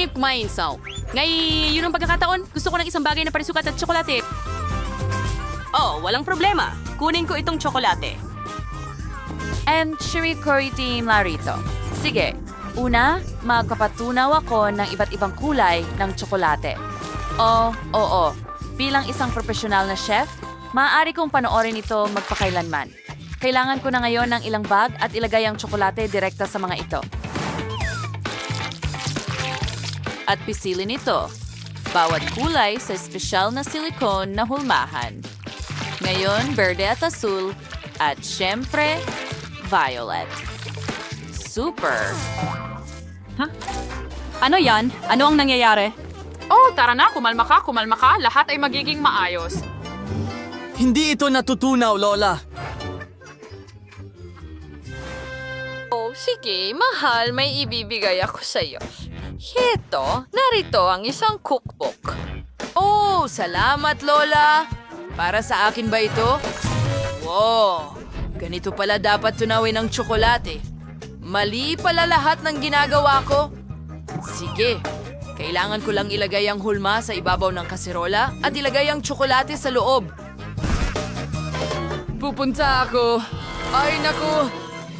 Kami kumain, so. Ngayon ang pagkakataon, gusto ko ng isang bagay na parisukat at tsokolate. Oh, walang problema. Kunin ko itong tsokolate. And Cherry Curry Team Larito. Sige, una, magpapatunaw ako ng iba't ibang kulay ng tsokolate. Oo. Bilang isang profesional na chef, maaari kong panoorin ito magpakailanman. Kailangan ko na ngayon ng ilang bag at ilagay ang tsokolate direkta sa mga ito. At pisilin ito. Bawat kulay sa espesyal na silikon na hulmahan. Ngayon, berde at asul. At syempre, violet. Super! Ano yan? Ano ang nangyayari? Oh, tara na, kumalma ka. Lahat ay magiging maayos. Hindi ito natutunaw, Lola. Oh, sige, mahal, may ibibigay ako sa'yo. Heto, narito ang isang cookbook. Oh, salamat, Lola! Para sa akin ba ito? Wow! Ganito pala dapat tunawin ang tsokolate. Mali pala lahat ng ginagawa ko. Sige, kailangan ko lang ilagay ang hulma sa ibabaw ng kaserola at ilagay ang tsokolate sa loob. Pupunta ako. Ay, naku.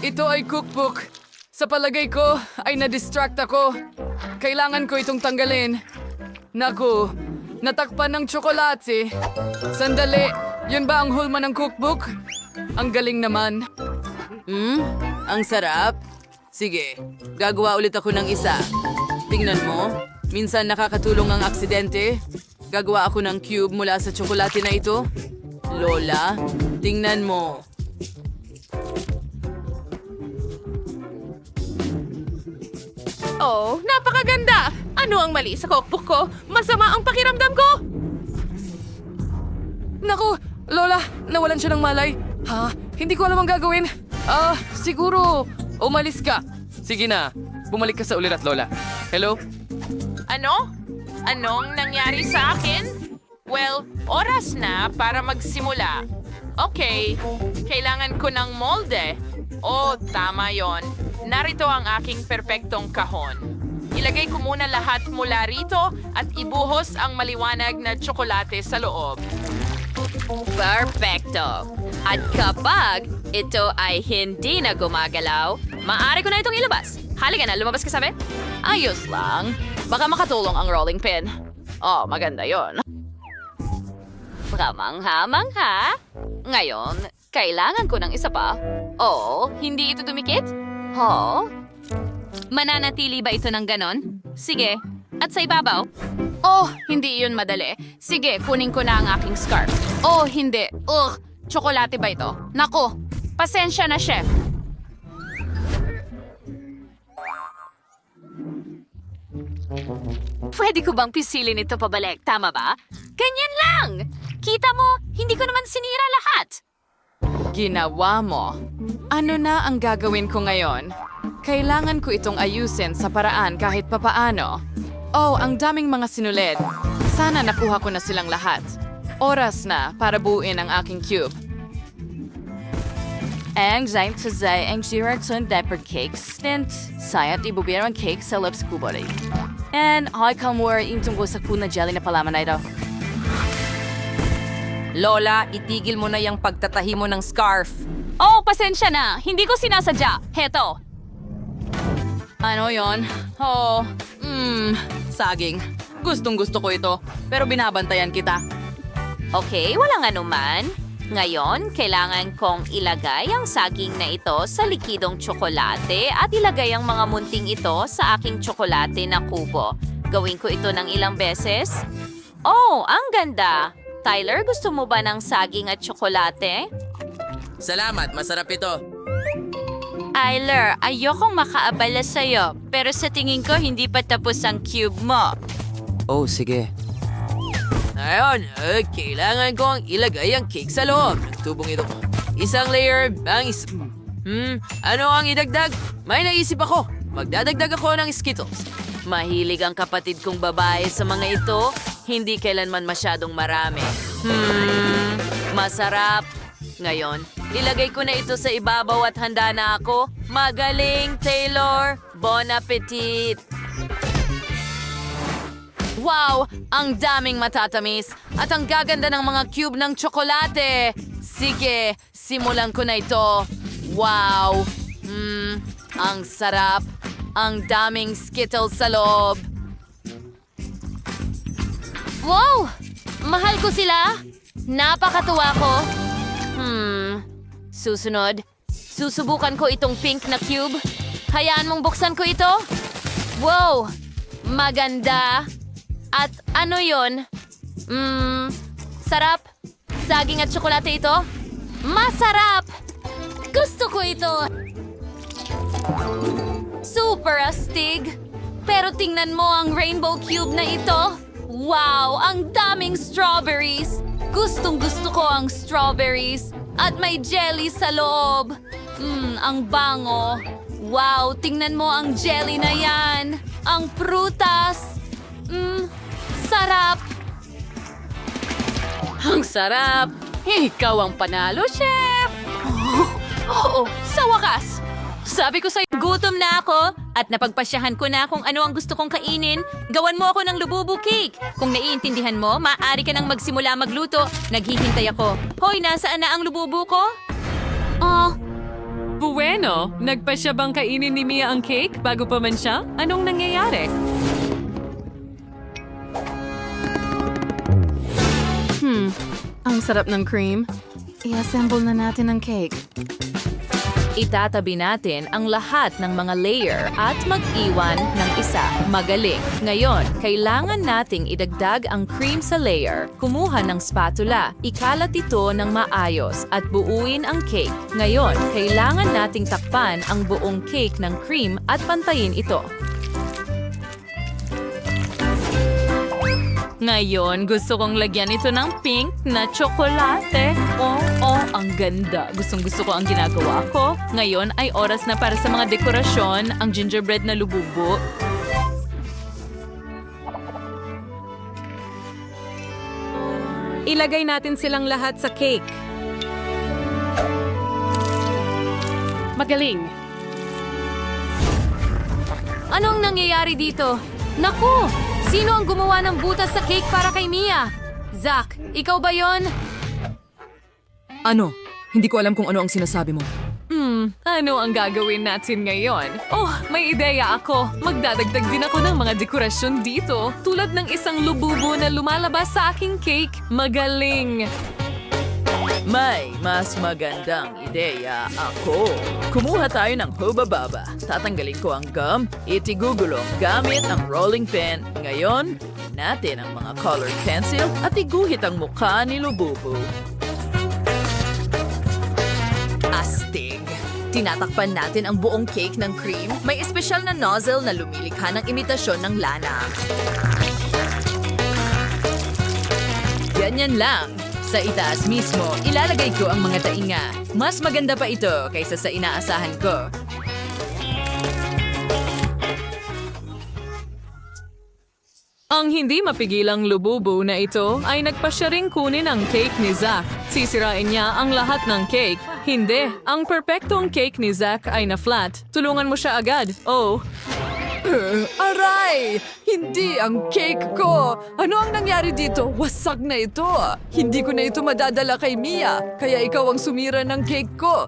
Ito ay cookbook. Sa palagay ko, ay na-distract ako. Kailangan ko itong tanggalin. Naku, natakpan ng tsokolate. Sandali, yun ba ang hulma ng cookbook? Ang galing naman. Ang sarap. Sige, gagawa ulit ako ng isa. Tingnan mo, minsan nakakatulong ang aksidente. Gagawa ako ng cube mula sa tsokolate na ito. Lola, tingnan mo. Oh, napakaganda! Ano ang mali sa cookbook ko? Masama ang pakiramdam ko! Naku, Lola, nawalan siya ng malay. Ha? Hindi ko alam ang gagawin. Siguro, umalis ka. Sige na, bumalik ka sa ulirat, Lola. Hello? Ano? Anong nangyari sa akin? Well, oras na para magsimula. Okay, kailangan ko ng molde. Oh, tama yon. Narito ang aking perpektong kahon. Ilagay ko muna lahat mula rito at ibuhos ang maliwanag na tsokolate sa loob. Perfecto. At kapag ito ay hindi na gumagalaw, maaari ko na itong ilabas. Halika na, lumabas ka sabi? Ayos lang. Baka makatulong ang rolling pin. Oh, maganda yon. Kamangha-mangha. Ngayon, kailangan ko ng isa pa. Oo, hindi ito dumikit? Ho? Mananatili ba ito ng ganon? Sige. At sa ibabaw? Oh, hindi yun madali. Sige, kunin ko na ang aking scarf. Oh, hindi. Ugh, tsokolate ba ito? Nako, pasensya na, chef. Pwede ko bang pisilin ito pabalik? Tama ba? Ganyan lang! Kita mo, hindi ko naman sinira lahat. Ginawa mo. Ano na ang gagawin ko ngayon? Kailangan ko itong ayusin sa paraan kahit papaano. Oh, ang daming mga sinulid. Sana nakuha ko na silang lahat. Oras na para buuin ang aking cube. Ang zaim to zay ang zirartun diaper cakes and sayat ibubir ang cake sa lips kubori. And hay kalmur yung tungkol sa kuna jelly na palaman na ito. Lola, itigil mo na yung pagtatahi mo ng scarf. Oh, pasensya na. Hindi ko sinasadya. Heto. Ano yon? Oh, saging. Gustong gusto ko ito, pero binabantayan kita. Okay, walang anuman. Ngayon, kailangan kong ilagay ang saging na ito sa likidong tsokolate at ilagay ang mga munting ito sa aking tsokolate na kubo. Gawin ko ito ng ilang beses. Oh, ang ganda! Tyler, gusto mo ba ng saging at tsokolate? Salamat, masarap ito. Tyler, ayokong makaabala sa'yo, pero sa tingin ko hindi pa tapos ang cube mo. Oh, sige. Ngayon, kailangan kong ilagay ang cake sa loob ng tubong ito. Isang layer, ano ang idagdag? May naisip ako. Magdadagdag ako ng Skittles. Mahilig ang kapatid kong babae sa mga ito. Hindi kailanman masyadong marami. Masarap. Ngayon, ilagay ko na ito sa ibabaw at handa na ako. Magaling, Taylor! Bon appetit! Wow! Ang daming matatamis at ang gaganda ng mga cube ng tsokolate. Sige, simulan ko na ito. Wow! Ang sarap. Ang daming Skittles sa loob. Wow! Mahal ko sila. Napakatuwa ko. Susunod, susubukan ko itong pink na cube. Hayaan mong buksan ko ito. Wow! Maganda. At ano yon? Sarap. Saging at tsokolate ito. Masarap! Gusto ko ito. Super astig. Pero tingnan mo ang rainbow cube na ito. Wow! Ang daming strawberries. Gustong gusto ko ang strawberries. At may jelly sa loob. Ang bango. Wow! Tingnan mo ang jelly na yan. Ang prutas. Sarap. Ang sarap! Ikaw ang panalo, chef! Oo, sa wakas. Sabi ko sa'yo, gutom na ako at napagpasyahan ko na kung ano ang gusto kong kainin. Gawan mo ako ng lububu cake. Kung naiintindihan mo, maaari ka nang magsimula magluto. Naghihintay ako. Hoy, nasaan na ang lububu ko? Bueno, nagpasya bang kainin ni Mia ang cake bago pa man siya? Anong nangyayari? Ang sarap ng cream. I-assemble na natin ang cake. Itatabi natin ang lahat ng mga layer at mag-iwan ng isa. Magaling. Ngayon, kailangan nating idagdag ang cream sa layer. Kumuha ng spatula, ikalat ito ng maayos at buuin ang cake. Ngayon, kailangan nating takpan ang buong cake ng cream at pantayin ito. Ngayon, gusto kong lagyan ito ng pink na tsokolate. Oh, ang ganda. Gustong-gusto ko ang ginagawa ko. Ngayon ay oras na para sa mga dekorasyon, ang gingerbread na lububu. Ilagay natin silang lahat sa cake. Magaling. Anong nangyayari dito? Naku! Sino ang gumawa ng butas sa cake para kay Mia? Zach, ikaw ba yon? Ano? Hindi ko alam kung ano ang sinasabi mo. Ano ang gagawin natin ngayon? Oh, may ideya ako. Magdadagdag din ako ng mga dekorasyon dito. Tulad ng isang lububu na lumalabas sa aking cake. Magaling! May mas magandang ideya ako. Kumuha tayo ng hubababa. Tatanggalin ko ang gum, itigugulong gamit ang rolling pin. Ngayon, natin ang mga colored pencil at iguhit ang mukha ni Lububu. Astig. Tinatakpan natin ang buong cake ng cream. May espesyal na nozzle na lumilikha ng imitasyon ng lana. Ganyan lang. Sa itaas mismo, ilalagay ko ang mga tainga. Mas maganda pa ito kaysa sa inaasahan ko. Ang hindi mapigilang lububu na ito ay nagpasya ring kunin ang cake ni Zach. Sisirain niya ang lahat ng cake. Hindi, ang perpektong cake ni Zach ay na-flat. Tulungan mo siya agad. Oh, Aray! Hindi ang cake ko! Ano ang nangyari dito? Wasak na ito! Hindi ko na ito madadala kay Mia, kaya ikaw ang sumira ng cake ko.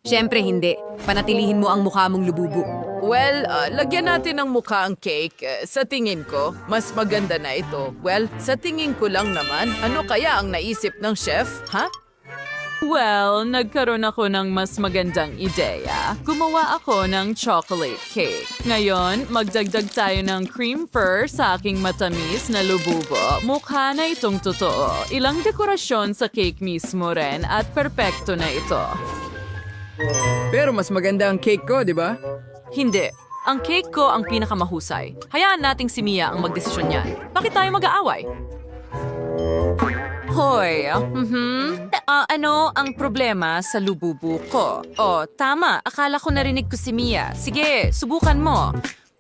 Siyempre hindi. Panatilihin mo ang mukha mong lububu. Well, lagyan natin ng mukha ang cake. Sa tingin ko, mas maganda na ito. Well, sa tingin ko lang naman, ano kaya ang naisip ng chef, ha? well, nagkaroon ako ng mas magandang ideya. Gumawa ako ng chocolate cake. Ngayon, magdagdag tayo ng cream fur sa aking matamis na lububo. Mukha na itong totoo. Ilang dekorasyon sa cake mismo rin at perpekto na ito. Pero mas maganda ang cake ko, di ba? Hindi. Ang cake ko ang pinakamahusay. Hayaan nating si Mia ang magdesisyon niyan. Bakit tayo mag-aaway? Hoy, ano ang problema sa lububu ko? Oh, tama. Akala ko narinig ko si Mia. Sige, subukan mo.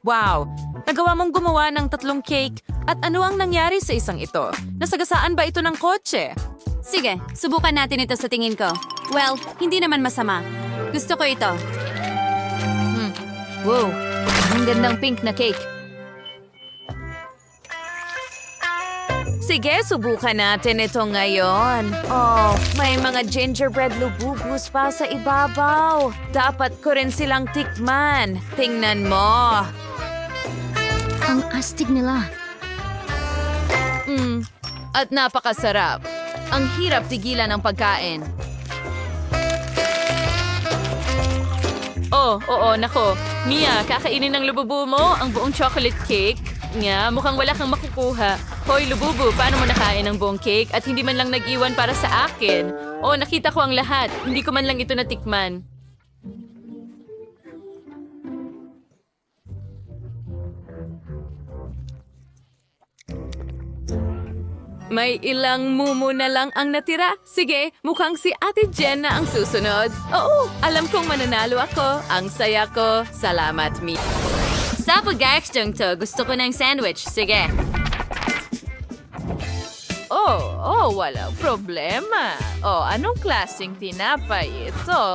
Wow, nagawa mong gumawa ng 3 cake. At ano ang nangyari sa isang ito? Nasagasaan ba ito ng kotse? Sige, subukan natin ito sa tingin ko. Well, hindi naman masama. Gusto ko ito. Wow. Ang gandang pink na cake. Sige, subukan natin ito ngayon. Oh, may mga gingerbread lububus pa sa ibabaw. Dapat ko rin silang tikman. Tingnan mo. Ang astig nila. At napakasarap. Ang hirap tigilan ng pagkain. Oh, oo, nako. Mia, kakainin ng lububu mo ang buong chocolate cake? Nga, mukhang wala kang makukuha. Hoy, lububu, paano mo nakain ang buong cake at hindi man lang nag-iwan para sa akin? Oh, nakita ko ang lahat. Hindi ko man lang ito natikman. May ilang mumu na lang ang natira. Sige, mukhang si Ate Jen na ang susunod. Oo, alam kong mananalo ako. Ang saya ko. Salamat, Mi. Sa pag-action to, gusto ko ng sandwich. Sige. Walang problema. Oh, anong klaseng tinapay ito?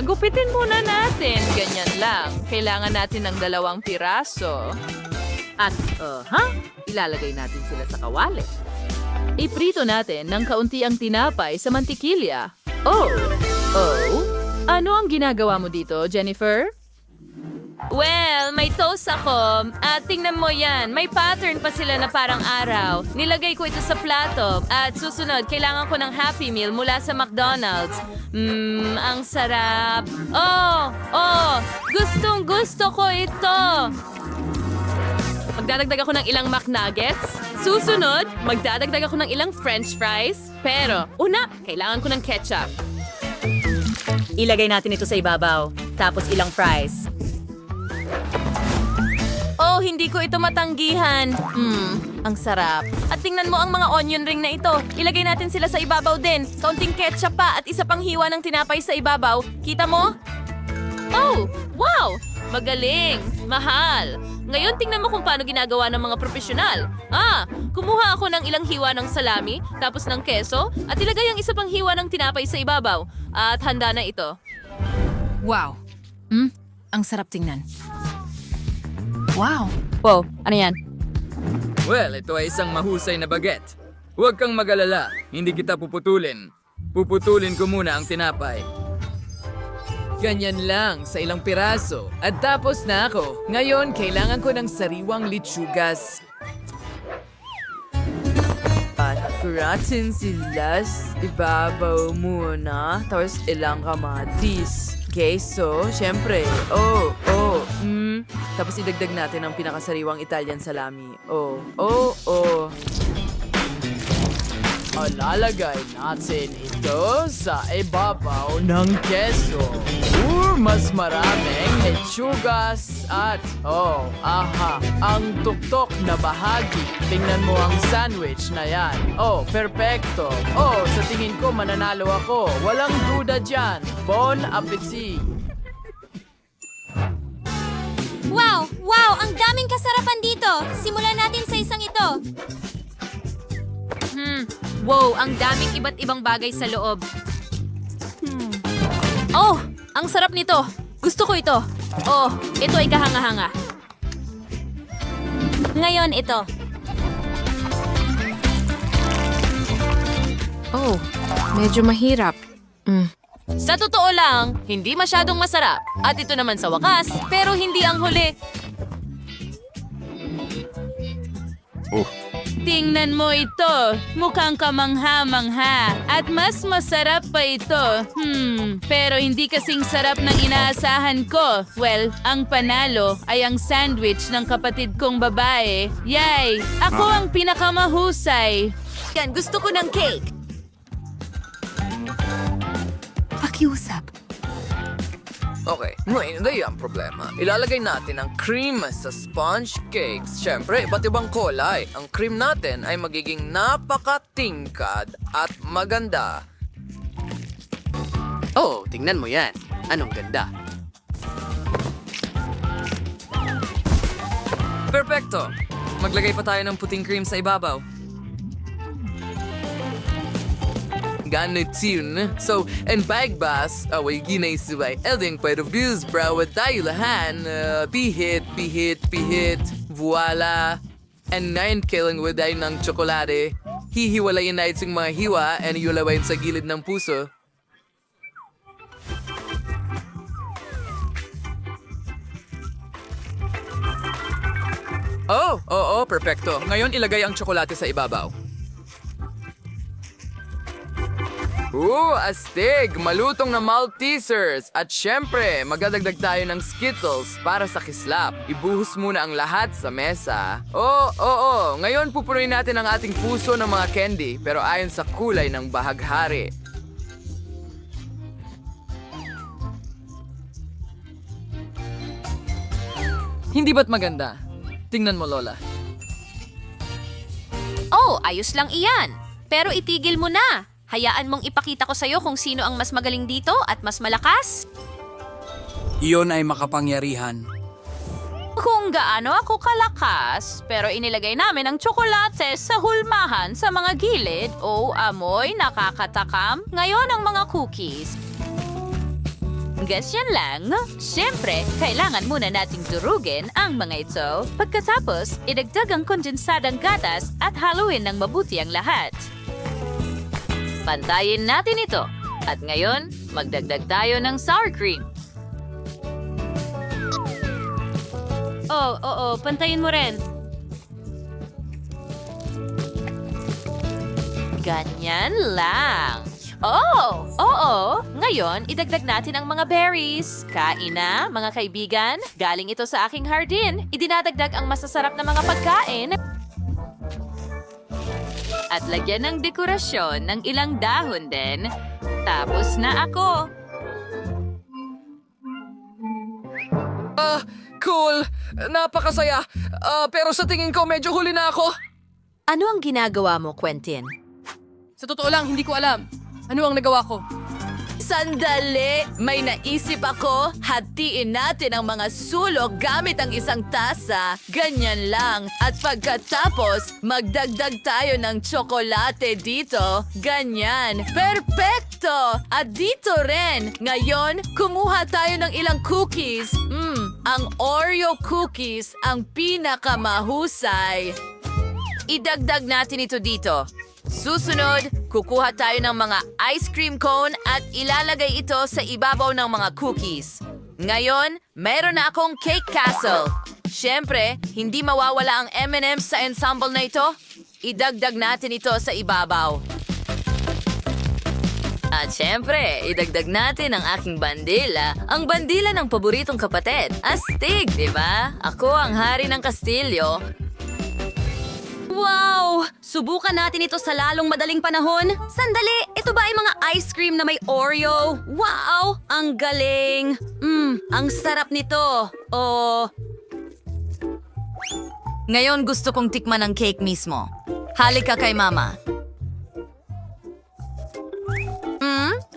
Gupitin muna natin. Ganyan lang. Kailangan natin ng 2 piraso. At, ilalagay natin sila sa kawali. Iprito natin ng kaunti ang tinapay sa mantikilya. Ano ang ginagawa mo dito, Jennifer? Well, may toast ako. At tingnan mo yan, may pattern pa sila na parang araw. Nilagay ko ito sa plato. At susunod, kailangan ko ng Happy Meal mula sa McDonald's. Ang sarap. Gustong gusto ko ito. Magdadagdag ako ng ilang McNuggets. Susunod, magdadagdag ako ng ilang French fries. Pero, una, kailangan ko ng ketchup. Ilagay natin ito sa ibabaw. Tapos ilang fries. Oh, hindi ko ito matanggihan. Ang sarap. At tingnan mo ang mga onion ring na ito. Ilagay natin sila sa ibabaw din. Kaunting ketchup pa at isa pang hiwa ng tinapay sa ibabaw. Kita mo? Oh, wow! Magaling! Mahal! Ngayon tingnan mo kung paano ginagawa ng mga profesional. Kumuha ako ng ilang hiwa ng salami, tapos ng keso, at ilagay ang isa pang hiwa ng tinapay sa ibabaw. At handa na ito. Wow. Ang sarap tingnan. Wow. Wow, ano yan? Well, ito ay isang mahusay na baget. Huwag kang mag-alala, hindi kita puputulin. Puputulin ko muna ang tinapay. Ganyan lang, sa ilang piraso. At tapos na ako. Ngayon, kailangan ko ng sariwang litsugas. Kuratin sila sa ibabaw muna. Tapos ilang kamatis. Queso, syempre. Tapos idagdag natin ang pinakasariwang Italian salami. Lalagay natin ito sa ibabaw ng keso. Mas maraming lechugas at, ang tuktok na bahagi. Tingnan mo ang sandwich na yan. Perfecto. Sa tingin ko mananalo ako. Walang duda dyan. Bon appetit. Wow! Wow! Ang daming kasarapan dito! Simulan natin sa isang ito. Wow! Ang daming iba't ibang bagay sa loob. Oh! Ang sarap nito! Gusto ko ito! Oh! Ito ay kahanga-hanga. Ngayon ito. Oh, medyo mahirap. Sa totoo lang, hindi masyadong masarap. At ito naman sa wakas, pero hindi ang huli. Tingnan mo ito. Mukhang kamangha-mangha. At mas masarap pa ito. Pero hindi kasing sarap ng inaasahan ko. Well, ang panalo ay ang sandwich ng kapatid kong babae. Yay! Ako ang pinakamahusay. Yan, gusto ko ng cake. Pakiusap. Okay, ngayon na ang problema. Ilalagay natin ang cream sa sponge cakes. Siyempre, iba't ibang kulay. Ang cream natin ay magiging napakatingkad at maganda. Tingnan mo yan. Anong ganda. Perfecto! Maglagay pa tayo ng puting cream sa ibabaw. ganit yun. So, and pagbas, away ginay subay. Elding pwede views, bro, at tayo lahan. Pihit, voila. And 9 killing with ay ng tsokolate. Hihiwalayin na itong mga hiwa and iulawain sa gilid ng puso. Oh, oo, perfecto. Ngayon ilagay ang tsokolate sa ibabaw. Astig! Malutong na Maltesers! At syempre, magdadagdag tayo ng Skittles para sa kislap. Ibuhos muna ang lahat sa mesa. Oo. Ngayon pupunuin natin ang ating puso ng mga candy, pero ayon sa kulay ng bahaghari. Hindi ba't maganda? Tingnan mo, Lola. Oh, ayos lang iyan. Pero itigil mo na. Hayaan mong ipakita ko sa'yo kung sino ang mas magaling dito at mas malakas. Iyon ay makapangyarihan. Kung gaano ako kalakas, pero inilagay namin ang tsokolate sa hulmahan sa mga gilid. Oh, amoy, nakakatakam. Ngayon ang mga cookies. Ganyan lang. Siyempre, kailangan muna nating durugin ang mga ito. Pagkatapos, idagdag ang kondensadang gatas at haluin ng mabuti ang lahat. Pantayin natin ito. At ngayon, magdagdag tayo ng sour cream. Oo, pantayin mo rin. Ganyan lang. Oo. Ngayon, idagdag natin ang mga berries. Kain na, mga kaibigan. Galing ito sa aking hardin. Idinadagdag ang masasarap na mga pagkain. At lagyan ng dekorasyon ng ilang dahon din. Tapos na ako. Cool! Napakasaya! Pero sa tingin ko, medyo huli na ako. Ano ang ginagawa mo, Quentin? Sa totoo lang, hindi ko alam. Ano ang nagawa ko? Sandali! May naisip ako. Hatiin natin ang mga sulok gamit ang isang tasa. Ganyan lang. At pagkatapos, magdagdag tayo ng tsokolate dito. Ganyan. Perfecto! At dito rin. Ngayon, kumuha tayo ng ilang cookies. Ang Oreo cookies ang pinakamahusay. Idagdag natin ito dito. Susunod, kukuha tayo ng mga ice cream cone at ilalagay ito sa ibabaw ng mga cookies. Ngayon, meron na akong cake castle. Siyempre, hindi mawawala ang M&M's sa ensemble na ito. Idagdag natin ito sa ibabaw. At siyempre, idagdag natin ang aking bandila. Ang bandila ng paboritong kapatid. Astig, di ba? Ako ang hari ng kastilyo. Wow! Subukan natin ito sa lalong madaling panahon. Sandali, ito ba ay mga ice cream na may Oreo? Wow! Ang galing! Ang sarap nito. Ngayon gusto kong tikman ang cake mismo. Halika kay Mama.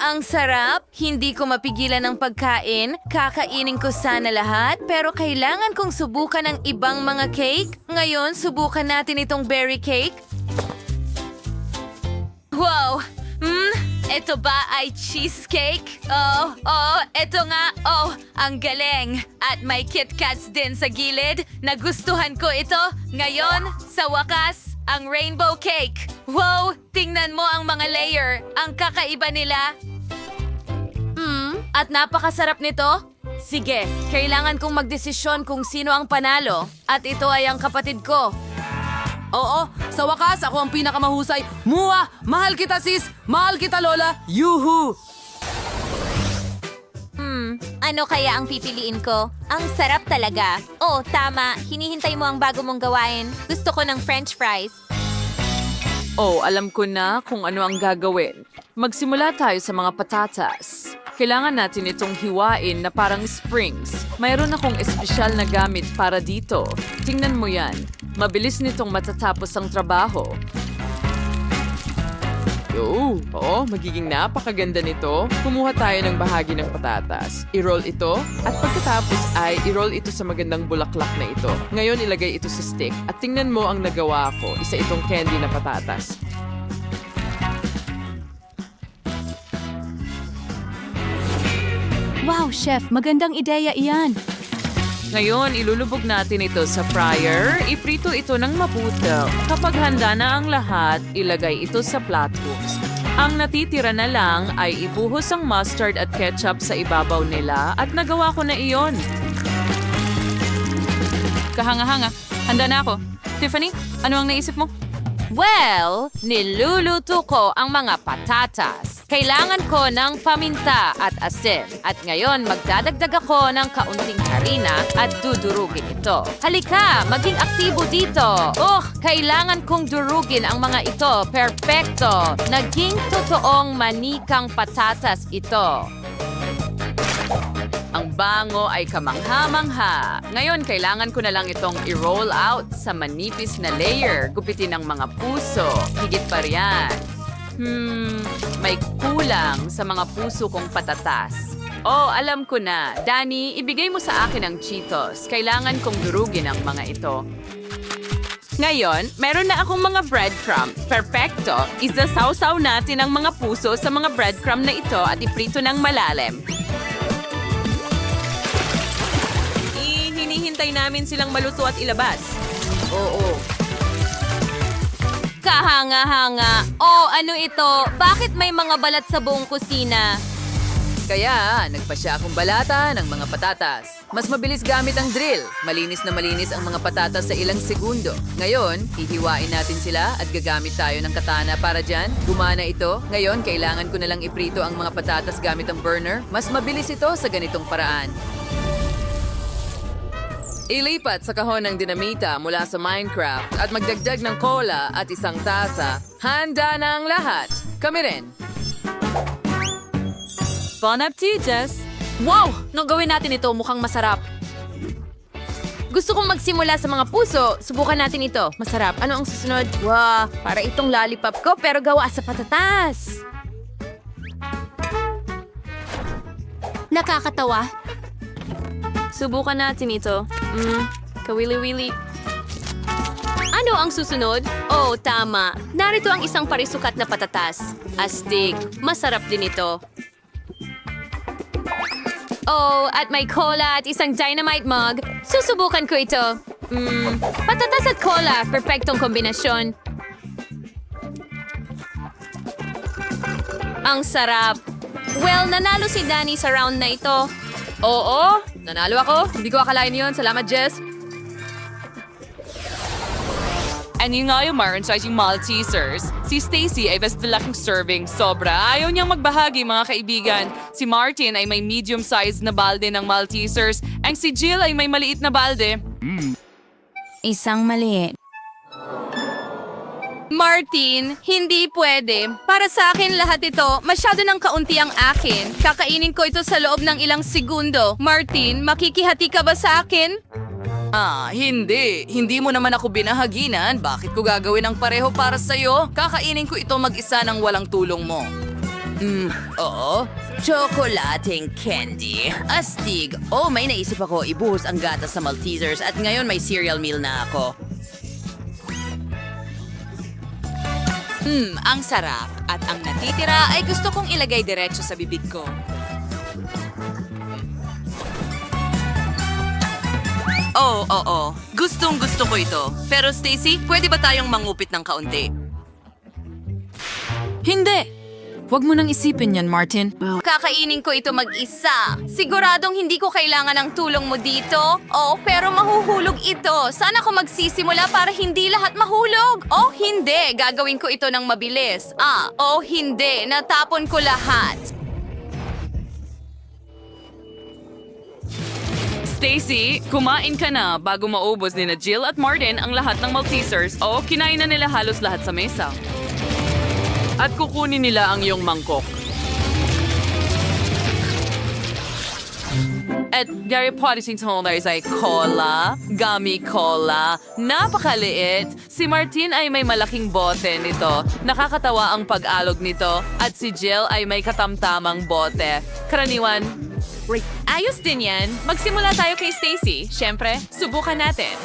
Ang sarap. Hindi ko mapigilan ang pagkain. Kakainin ko sana lahat, pero kailangan kong subukan ang ibang mga cake. Ngayon, subukan natin itong berry cake. Wow! Ito ba ay cheesecake? Ito nga. Ang galing. At may Kit Kats din sa gilid. Nagustuhan ko ito. Ngayon, sa wakas, ang rainbow cake. Wow! Tingnan mo ang mga layer. Ang kakaiba nila. At napakasarap nito. Sige, kailangan kong magdesisyon kung sino ang panalo. At ito ay ang kapatid ko. Oo, sa wakas, ako ang pinakamahusay. Mua! Mahal kita, sis! Mahal kita, Lola! Yuhu! Ano kaya ang pipiliin ko? Ang sarap talaga. Tama. Hinihintay mo ang bago mong gawain. Gusto ko ng french fries. Alam ko na kung ano ang gagawin. Magsimula tayo sa mga patatas. Kailangan natin itong hiwain na parang springs. Mayroon akong espesyal na gamit para dito. Tingnan mo yan. Mabilis nitong matatapos ang trabaho. Magiging napakaganda nito. Kumuha tayo ng bahagi ng patatas. I-roll ito at pagkatapos ay i-roll ito sa magandang bulaklak na ito. Ngayon ilagay ito sa stick at tingnan mo ang nagawa ko. Isa itong candy na patatas. Wow, chef, magandang ideya iyan. Ngayon, ilulubog natin ito sa fryer. Iprito ito ng mabuti. Kapag handa na ang lahat, ilagay ito sa plato. Ang natitira na lang ay ibuhos ang mustard at ketchup sa ibabaw nila at nagawa ko na iyon. Kahanga-hanga. Handa na ako. Tiffany, ano ang naisip mo? Well, niluluto ko ang mga patatas. Kailangan ko ng paminta at asin. At ngayon, magdadagdag ako ng kaunting harina at dudurugin ito. Halika, maging aktibo dito. Kailangan kong durugin ang mga ito. Perfecto! Naging totoong manikang patatas ito. Ang bango ay kamangha-mangha. Ngayon, kailangan ko na lang itong i-roll out sa manipis na layer. Gupitin ang mga puso. Higit pa riyan. May kulang sa mga puso kong patatas. Alam ko na. Danny, ibigay mo sa akin ang Cheetos. Kailangan kong durugin ang mga ito. Ngayon, meron na akong mga breadcrumb. Perfecto! Isasawsaw natin ang mga puso sa mga breadcrumb na ito at iprito ng malalim. Hinihintay namin silang maluto at ilabas. Oo. Kahanga-hanga. Ano ito? Bakit may mga balat sa buong kusina? Kaya, nagpasya akong balata ng mga patatas. Mas mabilis gamit ang drill. Malinis na malinis ang mga patatas sa ilang segundo. Ngayon, hihiwain natin sila at gagamit tayo ng katana para dyan. Gumana ito. Ngayon, kailangan ko na lang iprito ang mga patatas gamit ang burner. Mas mabilis ito sa ganitong paraan. Ilipat sa kahon ng dinamita mula sa Minecraft at magdagdag ng cola at isang tasa. Handa na ang lahat. Kami rin. Bon appetit, Jess! Wow! Nung gawin natin ito, mukhang masarap. Gusto kong magsimula sa mga puso. Subukan natin ito. Masarap. Ano ang susunod? Wow! Para itong lollipop ko pero gawa sa patatas. Nakakatawa. Subukan natin ito. Kawili-wili. Ano ang susunod? Tama. Narito ang isang parisukat na patatas. Astig. Masarap din ito. At may cola at isang dynamite mug. Susubukan ko ito. Patatas at cola. Perfectong kombinasyon. Ang sarap. Well, nanalo si Danny sa round na ito. Oo, nanalo ako. Hindi ko akalain yun. Salamat, Jess. And yun nga yung Martin Maltesers. Si Stacy ay best laking serving. Sobra. Ayaw niyang magbahagi, mga kaibigan. Si Martin ay may medium-sized na balde ng Maltesers. Ang si Jill ay may maliit na balde. Isang maliit. Martin, hindi pwede. Para sa akin lahat ito, masyado ng kaunti ang akin. Kakainin ko ito sa loob ng ilang segundo. Martin, makikihati ka ba sa akin? Hindi. Hindi mo naman ako binahaginan. Bakit ko gagawin ang pareho para sa'yo? Kakainin ko ito mag-isa ng walang tulong mo. Oo. Chocolating candy. Astig. May naisip ako ibuhos ang gatas sa Maltesers at ngayon may cereal meal na ako. Ang sarap. At ang natitira ay gusto kong ilagay diretso sa bibig ko. Oo. Gustong-gusto ko ito. Pero Stacy, pwede ba tayong mangupit ng kaunti? Hindi! Huwag mo nang isipin yan, Martin. Kakainin ko ito mag-isa. Siguradong hindi ko kailangan ng tulong mo dito. Pero mahuhulog ito. Sana ako magsisimula para hindi lahat mahulog. Hindi. Gagawin ko ito ng mabilis. Hindi. Natapon ko lahat. Stacy, kumain ka na bago maubos ni na Jill at Martin ang lahat ng Maltesers. Kinain na nila halos lahat sa mesa. At kukunin nila ang iyong mangkok. At Gary Potting Holders ay cola, gummy cola, napakaliit. Si Martin ay may malaking bote nito. Nakakatawa ang pag-alog nito. At si Jill ay may katamtamang bote. Karaniwan, ayos din yan. Magsimula tayo kay Stacy. Siyempre, subukan natin.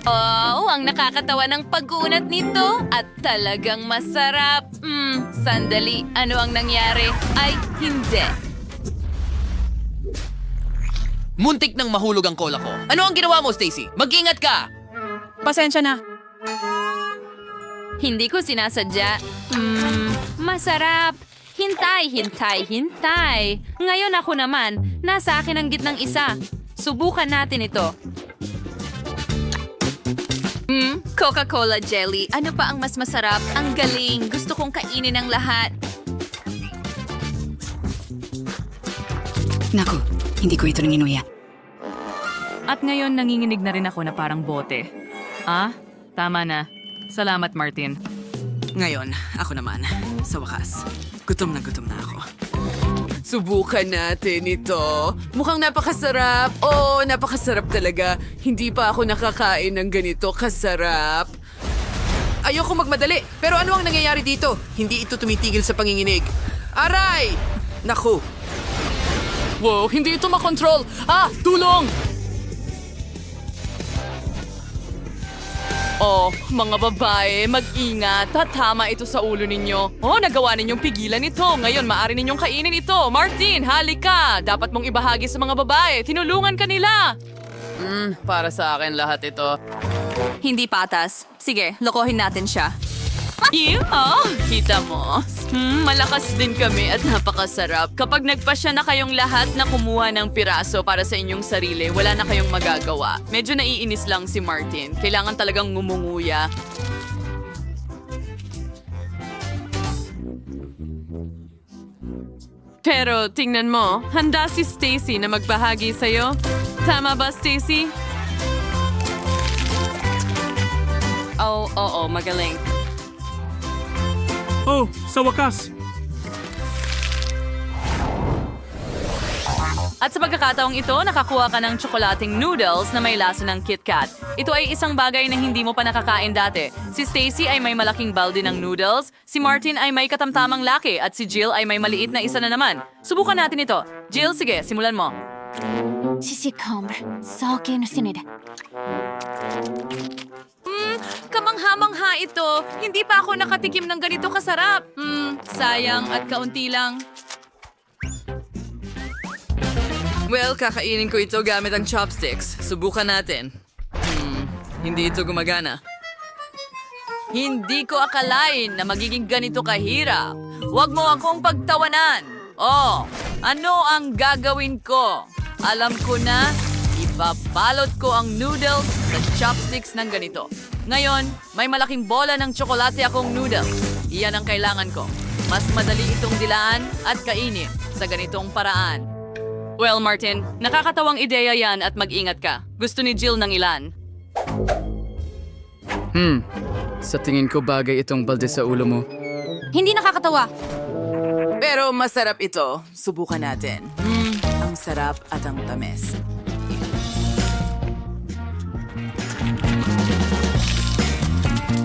Oh, ang nakakatawa ng pag-unat nito at talagang masarap. Sandali, ano ang nangyari? Ay, hindi. Muntik nang mahulog ang cola ko. Ano ang ginawa mo, Stacy? Mag-ingat ka! Pasensya na. Hindi ko sinasadya. Masarap. Hintay, hintay, hintay. Ngayon ako naman, nasa akin ang gitnang isa. Subukan natin ito. Coca-Cola jelly. Ano pa ang mas masarap? Ang galing. Gusto kong kainin ang lahat. Naku, hindi ko ito nanginuya. At ngayon nanginginig na rin ako na parang bote. Ah, tama na. Salamat, Martin. Ngayon, ako naman. Sa wakas, gutom na ako. Subukan natin ito. Mukhang napakasarap. Oh, napakasarap talaga. Hindi pa ako nakakain ng ganito kasarap. Ayoko magmadali. Pero ano ang nangyayari dito? Hindi ito tumitigil sa panginginig. Aray! Naku. Wow, hindi ito makontrol. Ah, tulong! Oh, mga babae, mag-ingat. Tatama ito sa ulo ninyo. Oh, nagawa ninyong pigilan ito. Ngayon, maaari ninyong kainin ito. Martin, halika. Dapat mong ibahagi sa mga babae. Tinulungan ka nila. Para sa akin lahat ito. Hindi patas. Sige, lokohin natin siya. Kita mo? Malakas din kami at napakasarap. Kapag nagpasya na kayong lahat na kumuha ng piraso para sa inyong sarili, wala na kayong magagawa. Medyo naiinis lang si Martin. Kailangan talagang ngumunguya. Pero tingnan mo, handa si Stacy na magbahagi sa'yo. Tama ba, Stacy? Oh, oo, magaling. Oh, sa wakas. At sa pagkakataong ito, nakakuha ka ng tsokolating noodles na may lasa ng KitKat. Ito ay isang bagay na hindi mo pa nakakain dati. Si Stacy ay may malaking balde ng noodles, si Martin ay may katamtamang laki, at si Jill ay may maliit na isa na naman. Subukan natin ito. Jill, sige, simulan mo. Sisikombre. Sa akin sinid. Kamangha-mangha ito. Hindi pa ako nakatikim ng ganito kasarap. Sayang at kaunti lang. Well, kakainin ko ito gamit ang chopsticks. Subukan natin. Hindi ito gumagana. Hindi ko akalain na magiging ganito kahirap. Huwag mo akong pagtawanan. Oh, ano ang gagawin ko? Alam ko na, ibabalot ko ang noodles sa chopsticks ng ganito. Ngayon, may malaking bola ng tsokolate akong noodles. Iyan ang kailangan ko. Mas madali itong dilaan at kainin sa ganitong paraan. Well, Martin, nakakatawang ideya yan at mag-ingat ka. Gusto ni Jill ng ilan. Sa tingin ko bagay itong balde sa ulo mo. Hindi nakakatawa. Pero masarap ito. Subukan natin. Ang sarap at ang tamis.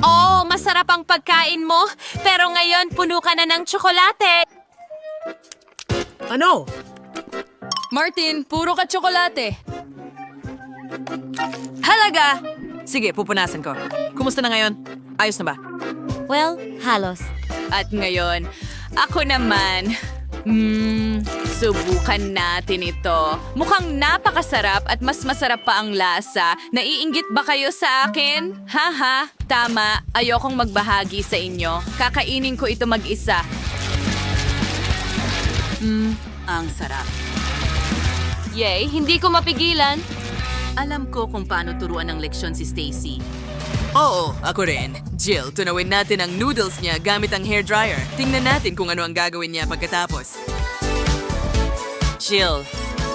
Oh, masarap ang pagkain mo. Pero ngayon, puno ka na ng tsokolate. Ano? Martin, puro ka tsokolate. Halaga! Sige, pupunasan ko. Kumusta na ngayon? Ayos na ba? Well, halos. At ngayon, ako naman. Subukan natin ito. Mukhang napakasarap at mas masarap pa ang lasa. Naiinggit ba kayo sa akin? Haha, tama. Ayokong magbahagi sa inyo. Kakainin ko ito mag-isa. Ang sarap. Yay, hindi ko mapigilan. Alam ko kung paano turuan ng leksyon si Stacy. Oo, ako rin. Jill, tunawin natin ang noodles niya gamit ang hairdryer. Tingnan natin kung ano ang gagawin niya pagkatapos. Jill,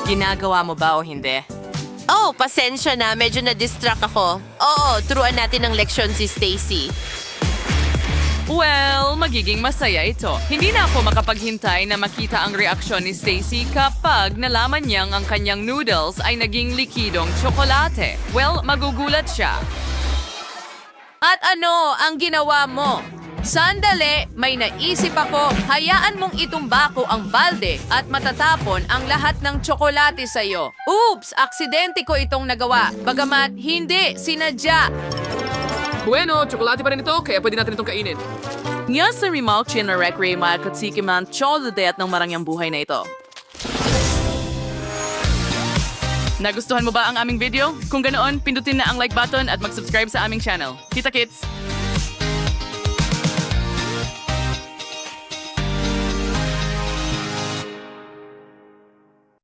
ginagawa mo ba o hindi? Oh, pasensya na. Medyo na-distract ako. Oo, turuan natin ng leksyon si Stacy. Well, magiging masaya ito. Hindi na ako makapaghintay na makita ang reaksyon ni Stacy kapag nalaman niyang ang kanyang noodles ay naging likidong tsokolate. Well, magugulat siya. At ano ang ginawa mo? Sandali, may naisip ako. Hayaan mong itumba ko ang balde at matatapon ang lahat ng tsokolate sa iyo. Oops! Aksidente ko itong nagawa. Bagamat hindi sinadya. Bueno, tsokolate pa rin ito, kaya pwede natin itong kainin. Nga sa remote na recre makatsikiman tsolade at ng marangyang buhay na ito. Nagustuhan mo ba ang aming video? Kung ganoon, pindutin na ang like button at mag-subscribe sa aming channel. Kita kits!